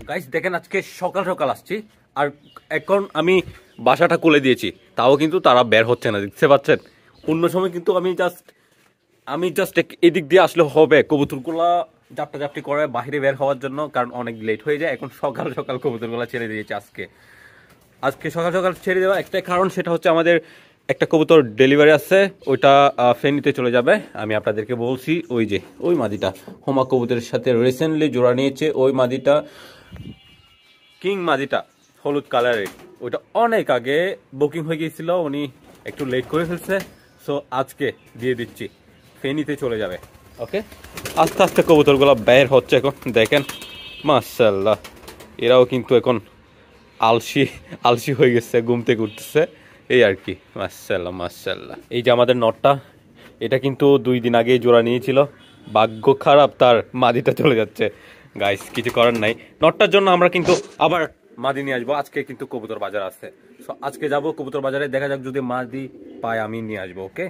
Guys দেখেন আজকে সকাল সকাল আসছি আর এখন আমি বাসাটা খুলে দিয়েছি, তাও কিন্তু তারা বের হচ্ছে না, দেখতে পাচ্ছেন। অন্য সময় কিন্তু আমি জাস্ট এদিক দিয়ে আসলে হবে, কবুতরগুলা জাপটা জাপটি করে বাইরে বের হওয়ার জন্য, কারণ অনেক লেট হয়ে যায়। এখন সকাল সকাল কবুতরগুলা ছেড়ে দিয়েছে। আজকে সকাল সকাল ছেড়ে দেওয়া একটা কারণ, সেটা হচ্ছে আমাদের একটা কবুতর ডেলিভারি আছে, ওইটা ফেনীতে চলে যাবে। আমি আপনাদেরকে বলছি, ওই যে ওই মাদিটা হোমা কবুতরের সাথে রিসেন্টলি জোড়া নিয়েছে, ওই মাদিটা কিং মাদিটা হলুদ কালারের, ওইটা অনেক আগে বুকিং হয়ে গিয়েছিল, উনি একটু লেট করে ফেলছে। সো আজকে দিয়ে দিচ্ছি, ফেনীতে চলে যাবে। ওকে, আস্তে আস্তে কবুতরগুলো বের হচ্ছে এখন, দেখেন মাশাআল্লাহ। এরাও কিন্তু এখন আলসি হয়ে গেছে, ঘুম থেকে উঠতেছে, এই আর কি। মাশাআল্লাহ মাশাআল্লাহ। এই যে আমাদের নটটা, এটা কিন্তু 2 দিন আগেই জোড়া নিয়েছিল, ভাগ্য খারাপ, তার মাদিটা চলে যাচ্ছে। গাইস কিছু করার নাই, নটটার জন্য আমরা কিন্তু আবার মাদি নিয়ে আসবো। আজকে কিন্তু কবুতর বাজার আছে, সো আজকে যাব কবুতর বাজারে, দেখা যাক যদি মাদি পাই আমি নিয়ে আসবো। ওকে,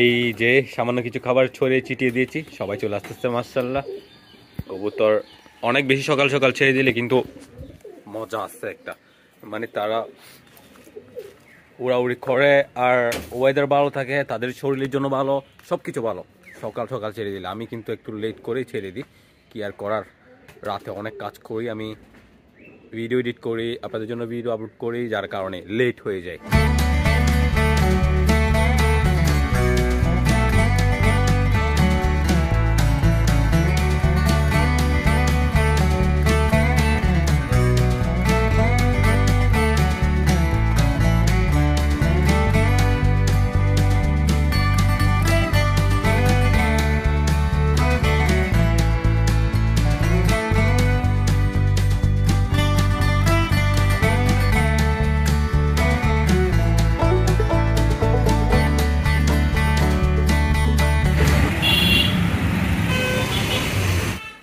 এই যে সামান্য কিছু খাবার ছড়িয়ে ছিটিয়ে দিয়েছি, সবাই চলে আসতেছে মাশাআল্লাহ। কবুতর অনেক বেশি সকাল সকাল ছেড়ে দিলে কিন্তু মজা আছে একটা, মানে তারা উড়াউড়ি করে আর ওয়েদার ভালো থাকে, তাদের শরীরের জন্য ভালো, সব কিছু ভালো সকাল সকাল ছেড়ে দিলে। আমি কিন্তু একটু লেট করেই ছেড়ে দিই, কি আর করার, রাতে অনেক কাজ করি, আমি ভিডিও এডিট করি, আপনাদের জন্য ভিডিও আপলোড করি, যার কারণে লেট হয়ে যায়।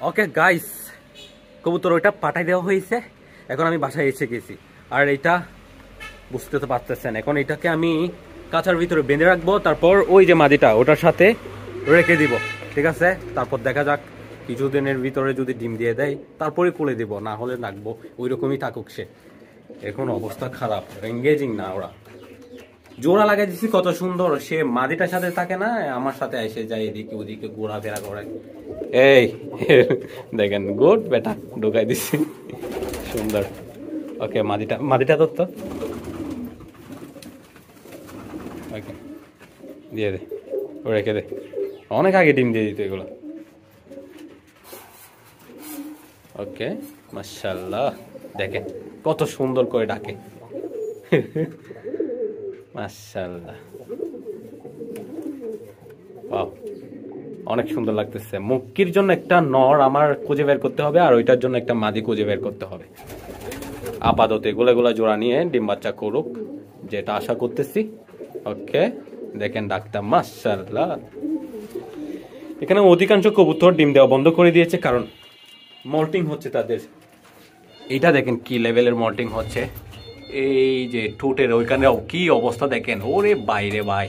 ওকে গাইস, কবুতর ওইটা পাঠাই দেওয়া হয়েছে, এখন আমি বাসায় এসে গেছি। আর এইটা বুঝতে তো পারতেছেন, এখন এটাকে আমি কাঁচার ভিতরে বেঁধে রাখবো, তারপর ওই যে মাদিটা ওটার সাথে রেখে দিব, ঠিক আছে। তারপর দেখা যাক, কিছুদিনের ভিতরে যদি ডিম দিয়ে দেয় তারপরে খুলে দিব, না হলে রাখবো ওই রকমই থাকুক সে। এখন অবস্থা খারাপ, এঙ্গেজিং না ওরা। জোড়া লাগাই দিচ্ছি কত সুন্দর, সে মাদিটার সাথে থাকে না, আমার সাথে এসে যায়, এদিকে ওদিকে ঘোরাফেরা করে। এই দেখেন, গুড বেটা, ঢুকাই দিচ্ছি, সুন্দর। ওকে, মাদিটা তো ওকে দিয়ে দে, ও রেখে দে, অনেক আগে ডিম দিয়ে দিত এগুলো। ওকে মাশাআল্লাহ, দেখেন কত সুন্দর করে ডাকে, মাশাআল্লাহ, ওয়াও, অনেক সুন্দর লাগতেছে। মুক্তির জন্য একটা নর আমার খুঁজে বের করতে হবে, আর ওইটার জন্য একটা মাদি খুঁজে বের করতে হবে। আপাতত এগুলা জোড়া নিয়ে ডিম বাচ্চা করুক, যেটা আশা করতেছি। ওকে, দেখেন ডাক্তার, মাশাআল্লাহ। এখানে অধিকাংশ কবুতর ডিম দেওয়া বন্ধ করে দিয়েছে, কারণ মল্টিং হচ্ছে তাদের। এটা দেখেন কি লেভেলের মল্টিং হচ্ছে, এই যে ঠোঁটের ওইখানে কি অবস্থা দেখেন, ওরে বাইরে ভাই।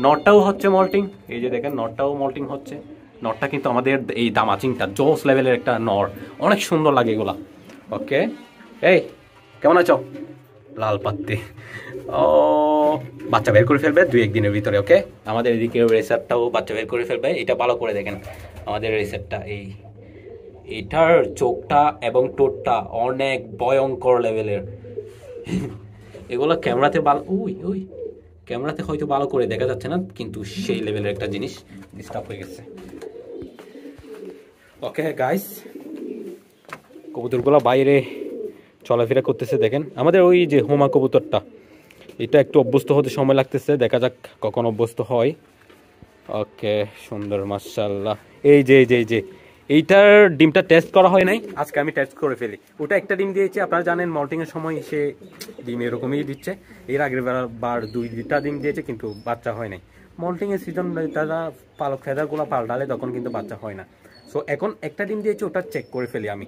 নটটাও হচ্ছে মল্টিং, এই যে দেখেন নটটাও মল্টিং হচ্ছে। নটটা কিন্তু আমাদের এই দামাচিংটা জোস লেভেলের একটা নর, অনেক সুন্দর লাগে এগুলা। ওকে, এই কেমন আছো? লাল পাত্তি, ও বাচ্চা বের করে ফেলবে 2-1 দিনের ভিতরে। ওকে, আমাদের এদিকে রেসারটাও বাচ্চা বের করে ফেলবে। এটা ভালো করে দেখেন, আমাদের রেসারটা, এটার চোখটা এবং ঠোঁটটা অনেক ভয়ঙ্কর লেভেলের। এগুলো ক্যামেরাতে ক্যামেরাতে হয়তো ভালো করে দেখা যাচ্ছে না, কিন্তু সেই লেভেলের একটা জিনিস ডিস্টার্ব হয়ে গেছে। ওকে গাইস, কবুতরগুলো বাইরে চলাফেরা করতেছে, দেখেন। আমাদের ওই যে হোমা কবুতরটা, এটা একটু অভ্যস্ত হতে সময় লাগতেছে, দেখা যাক কখন অভ্যস্ত হয়। ওকে, সুন্দর, মাশাআল্লাহ। এই যে এইটার ডিমটা টেস্ট করা হয় নাই, আজকে আমি টেস্ট করে ফেলি। ওটা একটা ডিম দিয়েছে, আপনারা জানেন মল্টিং এর সময় সে ডিম এরকমই দিচ্ছে। এর আগের বার 2টা ডিম দিয়েছে, কিন্তু বাচ্চা হয় নাই। মল্টিং এর সিজন তারা পালক ফেদারগুলো পাল্টালে তখন কিন্তু বাচ্চা হয় না। সো এখন একটা ডিম দিয়েছে, ওটা চেক করে ফেলি আমি।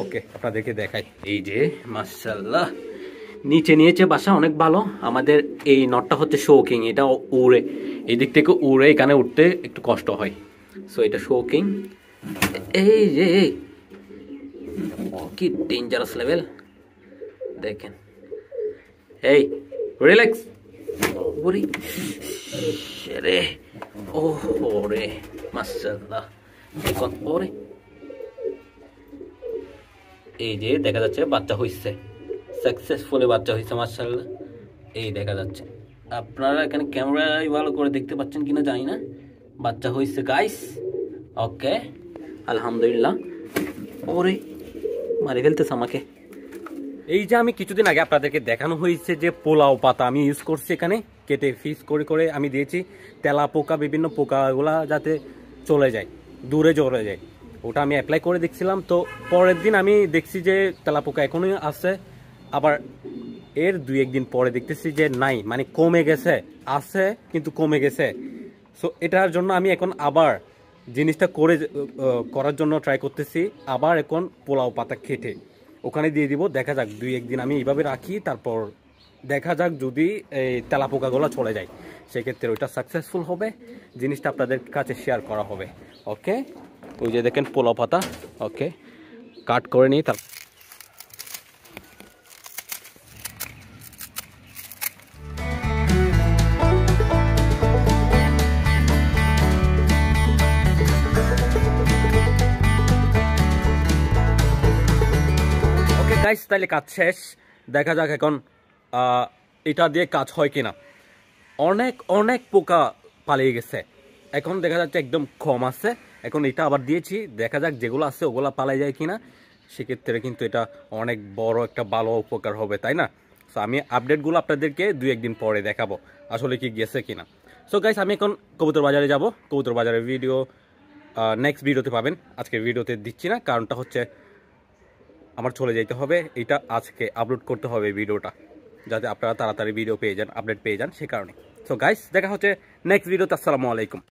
ওকে, আপনাদেরকে দেখাই। এই যে মাশাআল্লাহ, নিচে নিয়েছে বাসা, অনেক ভালো। আমাদের এই নটটা হচ্ছে শৌকিং, এটা উড়ে, এই দিক থেকে উড়ে এখানে উঠতে একটু কষ্ট হয়। সো এটা শৌকিং, এই যে কি ডেঞ্জারাস লেভেল দেখেন। এই রিল্যাক্স ওরে রে, ও রে মাশাআল্লাহ। এখন ওরে এই যে দেখা যাচ্ছে বাচ্চা হইছে, সাকসেসফুলি বাচ্চা হইছে মাশাআল্লাহ। এই দেখা যাচ্ছে, আপনারা এখানে ক্যামেরায় ভালো করে দেখতে পাচ্ছেন কিনা জানি না, বাচ্চা হইছে গাইস। ওকে আলহামদুলিল্লাহ। ওরে মারি ফেলতেছে আমাকে। এই যে আমি কিছুদিন আগে আপনাদেরকে দেখানো হয়েছে যে পোলাও পাতা আমি ইউজ করছি, এখানে কেটে ফিস করে করে আমি দিয়েছি। তেলা পোকা বিভিন্ন পোকাগুলা যাতে চলে যায়, দূরে চলে যায়, ওটা আমি অ্যাপ্লাই করে দেখছিলাম। তো পরের দিন আমি দেখছি যে তেলা পোকা এখনই আছে, আবার এর 2-1 দিন পরে দেখতেছি যে নাই, মানে কমে গেছে, আছে কিন্তু কমে গেছে। সো এটার জন্য আমি এখন আবার জিনিসটা করার জন্য ট্রাই করতেছি, আবার এখন পোলাও পাতা কেটে ওখানে দিয়ে দিব। দেখা যাক 2-1 দিন আমি এইভাবে রাখি, তারপর দেখা যাক যদি এই তেলা পোকাগুলো চলে যায়, সেক্ষেত্রে ওইটা সাকসেসফুল হবে, জিনিসটা আপনাদের কাছে শেয়ার করা হবে। ওকে ওই যে দেখেন পোলাও পাতা, ওকে কাট করে নিই। তার গাইস তাহলে কাজ শেষ, দেখা যাক এখন এটা দিয়ে কাজ হয় কিনা। অনেক অনেক পোকা পালিয়ে গেছে, এখন দেখা যাচ্ছে একদম কম আছে। এখন এটা আবার দিয়েছি, দেখা যাক যেগুলো আছে ওগুলো পালাই যায় কিনা, সেক্ষেত্রে কিন্তু এটা অনেক বড় একটা ভালো উপকার হবে, তাই না? সো আমি আপডেটগুলো আপনাদেরকে 2-1 দিন পরে দেখাবো আসলে কি গেছে কিনা। সো গাইস আমি এখন কবুতর বাজারে যাব, কবুতর বাজারের ভিডিও নেক্সট ভিডিওতে পাবেন, আজকের ভিডিওতে দিচ্ছি না, কারণটা হচ্ছে আমার চলে যেতে হবে, এটা আজকে আপলোড করতে হবে ভিডিওটা, যাতে আপনারা তাড়াতাড়ি ভিডিও পেয়ে যান, আপডেট পেয়ে যান, সে কারণে। সো গাইস দেখা হচ্ছে নেক্সট ভিডিওতে। আসসালামু আলাইকুম।